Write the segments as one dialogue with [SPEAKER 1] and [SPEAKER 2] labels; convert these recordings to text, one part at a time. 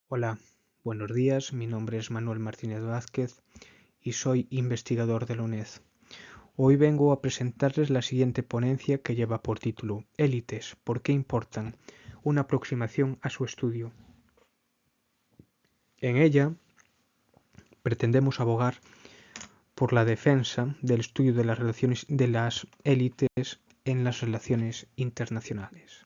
[SPEAKER 1] Hola, buenos días. Mi nombre es Manuel Martínez Vázquez y soy investigador de la UNED. Hoy vengo a presentarles la siguiente ponencia que lleva por título Élites, ¿por qué importan? Una aproximación a su estudio. En ella pretendemos abogar por la defensa del estudio de las relaciones de las élites en las relaciones internacionales.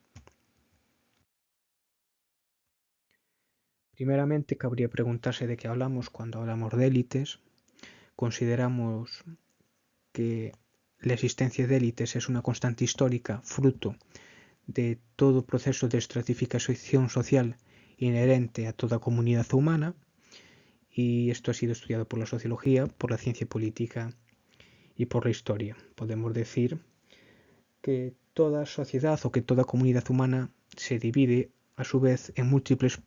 [SPEAKER 1] Primeramente, cabría preguntarse de qué hablamos cuando hablamos de élites. Consideramos que la existencia de élites es una constante histórica, fruto de todo proceso de estratificación social inherente a toda comunidad humana, y esto ha sido estudiado por la sociología, por la ciencia política y por la historia. Podemos decir que toda sociedad o que toda comunidad humana se divide a su vez en múltiples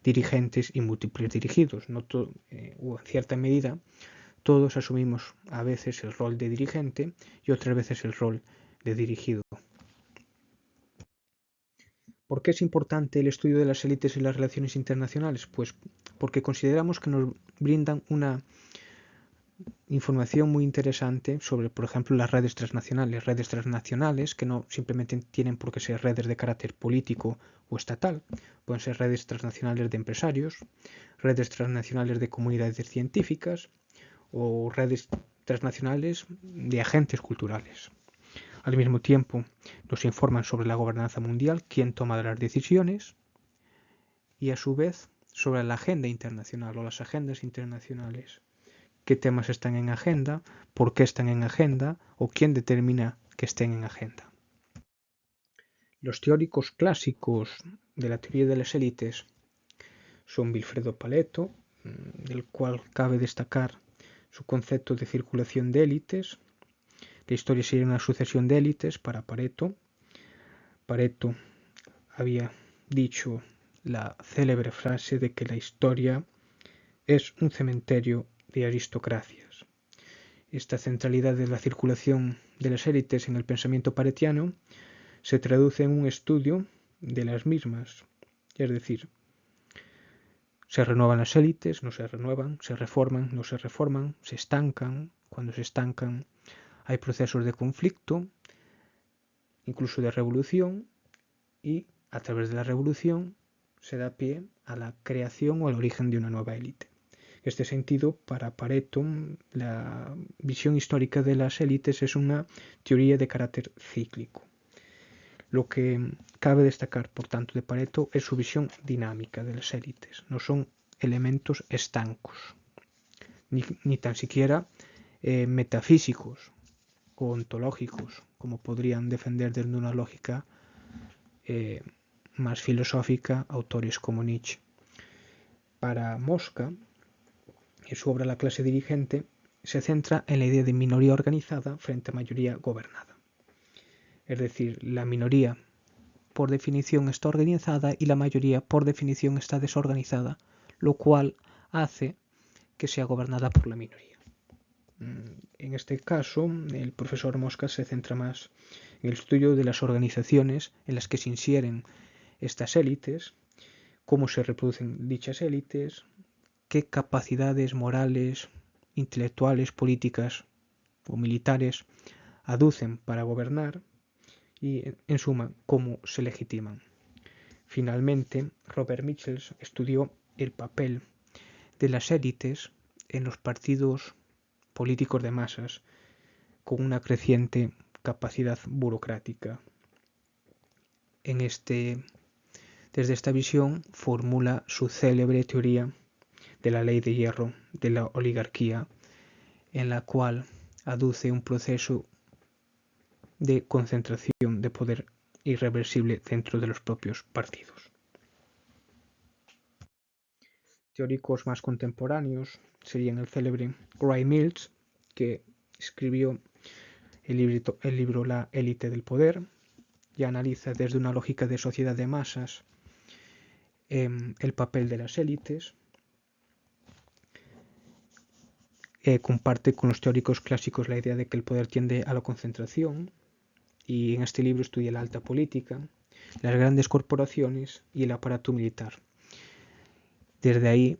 [SPEAKER 1] dirigentes y múltiples dirigidos. O en cierta medida, todos asumimos a veces el rol de dirigente y otras veces el rol de dirigido. ¿Por qué es importante el estudio de las élites y las relaciones internacionales? Pues porque consideramos que nos brindan una información muy interesante sobre, por ejemplo, las redes transnacionales que no simplemente tienen por qué ser redes de carácter político o estatal, pueden ser redes transnacionales de empresarios, redes transnacionales de comunidades científicas o redes transnacionales de agentes culturales. Al mismo tiempo, nos informan sobre la gobernanza mundial, quién toma las decisiones, y a su vez sobre la agenda internacional o las agendas internacionales. ¿Qué temas están en agenda? ¿Por qué están en agenda? ¿O quién determina que estén en agenda? Los teóricos clásicos de la teoría de las élites son Vilfredo Pareto, del cual cabe destacar su concepto de circulación de élites. La historia sería una sucesión de élites para Pareto. Pareto había dicho la célebre frase de que la historia es un cementerio de aristocracias. Esta centralidad de la circulación de las élites en el pensamiento paretiano se traduce en un estudio de las mismas, es decir, se renuevan las élites, no se renuevan, se reforman, no se reforman, se estancan, cuando se estancan hay procesos de conflicto, incluso de revolución, y a través de la revolución se da pie a la creación o al origen de una nueva élite. En este sentido, para Pareto, la visión histórica de las élites es una teoría de carácter cíclico. Lo que cabe destacar, por tanto, de Pareto es su visión dinámica de las élites. No son elementos estancos, ni tan siquiera metafísicos o ontológicos, como podrían defender desde una lógica más filosófica autores como Nietzsche. Para Mosca, en su obra La clase dirigente, se centra en la idea de minoría organizada frente a mayoría gobernada. Es decir, la minoría por definición está organizada y la mayoría por definición está desorganizada, lo cual hace que sea gobernada por la minoría. En este caso, el profesor Mosca se centra más en el estudio de las organizaciones en las que se infieren estas élites, cómo se reproducen dichas élites, qué capacidades morales, intelectuales, políticas o militares aducen para gobernar y, en suma, cómo se legitiman. Finalmente, Robert Michels estudió el papel de las élites en los partidos políticos de masas con una creciente capacidad burocrática. Desde esta visión formula su célebre teoría de la ley de hierro de la oligarquía, en la cual aduce un proceso de concentración de poder irreversible dentro de los propios partidos. Teóricos más contemporáneos serían el célebre Guy Mills, que escribió el libro La élite del poder, y analiza desde una lógica de sociedad de masas el papel de las élites. Comparte con los teóricos clásicos la idea de que el poder tiende a la concentración, y en este libro estudia la alta política, las grandes corporaciones y el aparato militar. Desde ahí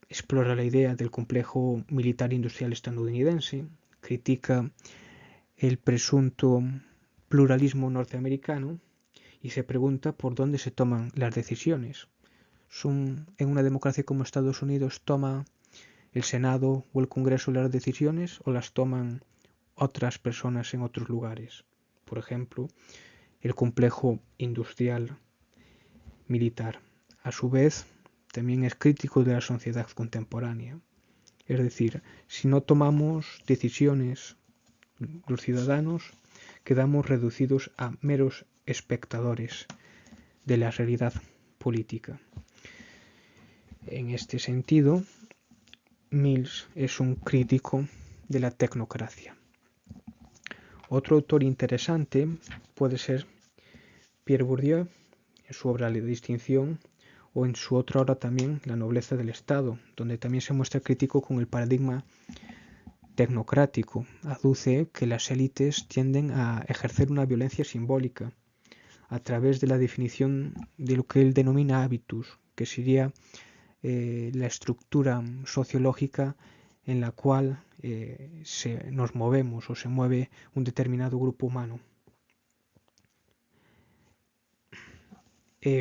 [SPEAKER 1] explora la idea del complejo militar industrial estadounidense, critica el presunto pluralismo norteamericano y se pregunta por dónde se toman las decisiones. En una democracia como Estados Unidos, ¿toma el Senado o el Congreso las decisiones o las toman otras personas en otros lugares? Por ejemplo, el complejo industrial militar. A su vez, también es crítico de la sociedad contemporánea. Es decir, si no tomamos decisiones los ciudadanos, quedamos reducidos a meros espectadores de la realidad política. En este sentido, Mill es un crítico de la tecnocracia. Otro autor interesante puede ser Pierre Bourdieu, en su obra La distinción, o en su otra obra también La nobleza del Estado, donde también se muestra crítico con el paradigma tecnocrático. Aduce que las élites tienden a ejercer una violencia simbólica a través de la definición de lo que él denomina habitus, que sería la estructura sociológica en la cual nos movemos o se mueve un determinado grupo humano.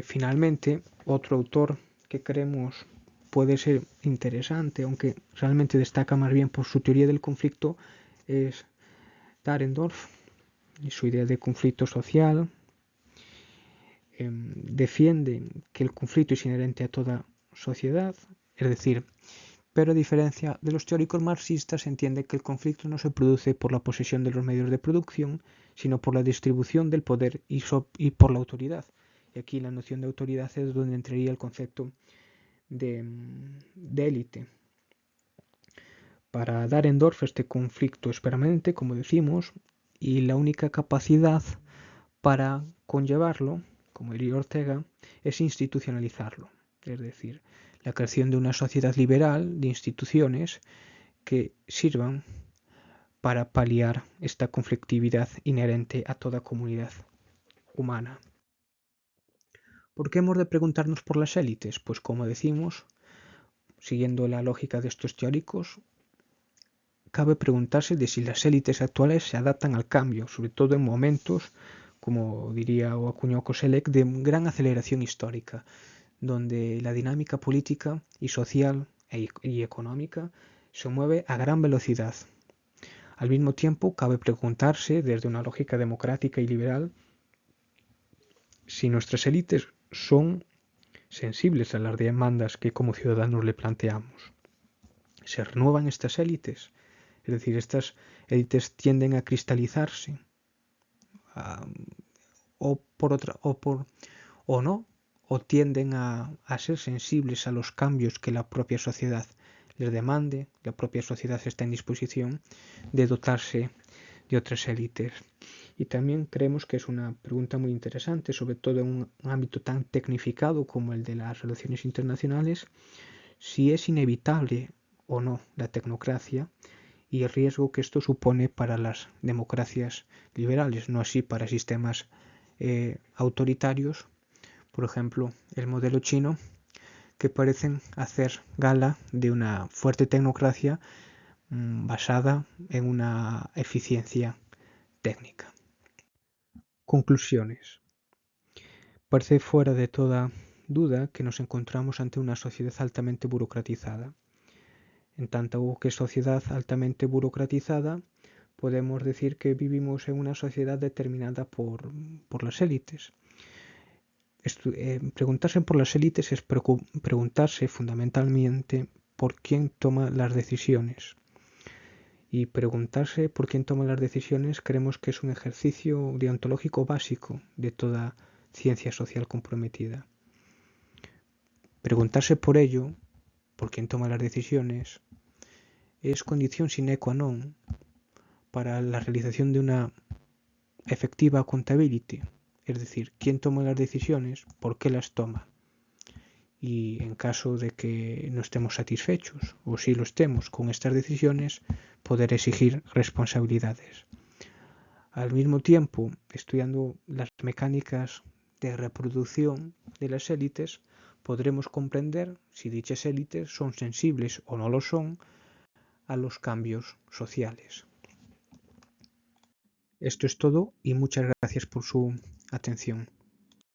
[SPEAKER 1] Finalmente, otro autor que creemos puede ser interesante, aunque realmente destaca más bien por su teoría del conflicto, es Dahrendorf y su idea de conflicto social. Defiende que el conflicto es inherente a toda sociedad, es decir, pero a diferencia de los teóricos marxistas, entiende que el conflicto no se produce por la posesión de los medios de producción, sino por la distribución del poder y por la autoridad. Y aquí la noción de autoridad es donde entraría el concepto de élite. Para Dahrendorf este conflicto es permanente, como decimos, y la única capacidad para conllevarlo, como diría Ortega, es institucionalizarlo, es decir, la creación de una sociedad liberal de instituciones que sirvan para paliar esta conflictividad inherente a toda comunidad humana. ¿Por qué hemos de preguntarnos por las élites? Pues como decimos, siguiendo la lógica de estos teóricos, cabe preguntarse de si las élites actuales se adaptan al cambio, sobre todo en momentos, como diría o acuñó Koselleck, de gran aceleración histórica, donde la dinámica política y social y económica se mueve a gran velocidad. Al mismo tiempo, cabe preguntarse, desde una lógica democrática y liberal, si nuestras élites son sensibles a las demandas que como ciudadanos le planteamos. ¿Se renuevan estas élites? Es decir, estas élites tienden a cristalizarse o no, o tienden a ser sensibles a los cambios que la propia sociedad les demande. La propia sociedad está en disposición de dotarse de otras élites. Y también creemos que es una pregunta muy interesante, sobre todo en un ámbito tan tecnificado como el de las relaciones internacionales, si es inevitable o no la tecnocracia y el riesgo que esto supone para las democracias liberales, no así para sistemas autoritarios, por ejemplo el modelo chino, que parecen hacer gala de una fuerte tecnocracia basada en una eficiencia técnica. Conclusiones. Parece fuera de toda duda que nos encontramos ante una sociedad altamente burocratizada. En tanto que sociedad altamente burocratizada, podemos decir que vivimos en una sociedad determinada por las élites. Preguntarse por las élites es preguntarse fundamentalmente por quién toma las decisiones. Y preguntarse por quién toma las decisiones creemos que es un ejercicio deontológico básico de toda ciencia social comprometida. Preguntarse por ello, por quién toma las decisiones, es condición sine qua non para la realización de una efectiva accountability, es decir, quién toma las decisiones, por qué las toma. Y en caso de que no estemos satisfechos, o si lo estemos con estas decisiones, poder exigir responsabilidades. Al mismo tiempo, estudiando las mecánicas de reproducción de las élites, podremos comprender si dichas élites son sensibles o no lo son a los cambios sociales. Esto es todo y muchas gracias por su atención.